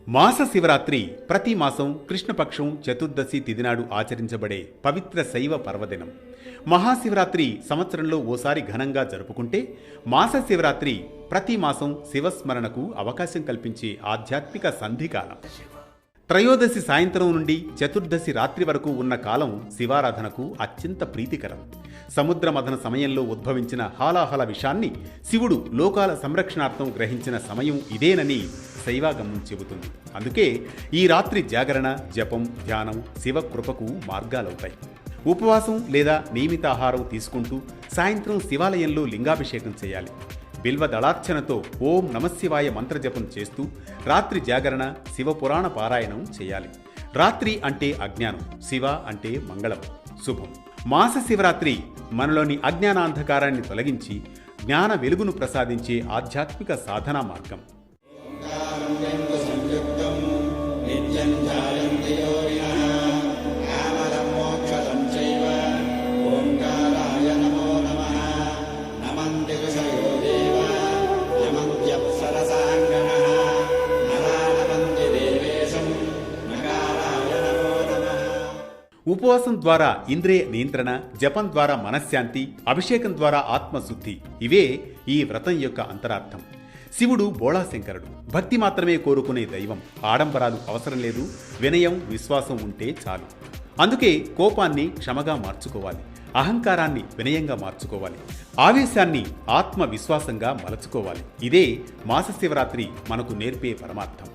మాస శివరాత్రి ప్రతి మాసం కృష్ణపక్షం చతుర్దశి తిథినాడు ఆచరించబడే పవిత్ర శైవ పర్వదినం. మహాశివరాత్రి సంవత్సరంలో ఓసారి ఘనంగా జరుపుకుంటే, మాస శివరాత్రి ప్రతి మాసం శివస్మరణకు అవకాశం కల్పించే ఆధ్యాత్మిక సంధికాలం. త్రయోదశి సాయంత్రం నుండి చతుర్దశి రాత్రి వరకు ఉన్న కాలం శివారాధనకు అత్యంత ప్రీతికరం. సముద్ర మథన సమయంలో ఉద్భవించిన హాలాహల విషాన్ని శివుడు లోకాల సంరక్షణార్థం గ్రహించిన సమయం ఇదేనని శైవాగమం చెబుతుంది. అందుకే ఈ రాత్రి జాగరణ, జపం, ధ్యానం శివకృపకు మార్గాలవుతాయి. ఉపవాసం లేదా నియమితాహారం తీసుకుంటూ సాయంత్రం శివాలయంలో లింగాభిషేకం చేయాలి. బిల్వ దళార్చనతో ఓం నమశివాయ మంత్రజపం చేస్తూ రాత్రి జాగరణ, శివపురాణ పారాయణం చేయాలి. రాత్రి అంటే అజ్ఞానం, శివ అంటే మంగళం, శుభం. మాస శివరాత్రి మనలోని అజ్ఞానాంధకారాన్ని తొలగించి జ్ఞాన వెలుగును ప్రసాదించే ఆధ్యాత్మిక సాధనా మార్గం. ఉపవాసం ద్వారా ఇంద్రియ నియంత్రణ, జపం ద్వారా మనశ్శాంతి, అభిషేకం ద్వారా ఆత్మశుద్ధి ఇవే ఈ వ్రతం యొక్క అంతరార్థం. శివుడు బోళాశంకరుడు, భక్తి మాత్రమే కోరుకునే దైవం. ఆడంబరాలు అవసరం లేదు, వినయం, విశ్వాసం ఉంటే చాలు. అందుకే కోపాన్ని క్షమగా మార్చుకోవాలి, అహంకారాన్ని వినయంగా మార్చుకోవాలి, ఆవేశాన్ని ఆత్మవిశ్వాసంగా మలచుకోవాలి. ఇదే మాస శివరాత్రి మనకు నేర్పే పరమార్థం.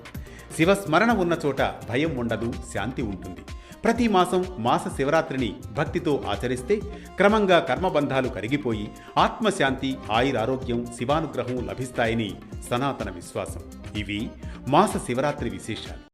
శివస్మరణ ఉన్న చోట భయం ఉండదు, శాంతి ఉంటుంది. ప్రతి మాసం మాస శివరాత్రిని భక్తితో ఆచరిస్తే క్రమంగా కర్మబంధాలు కరిగిపోయి ఆత్మశాంతి, ఆయురారోగ్యం, శివానుగ్రహం లభిస్తాయని సనాతన విశ్వాసం. ఇవి మాస శివరాత్రి విశేషాలు.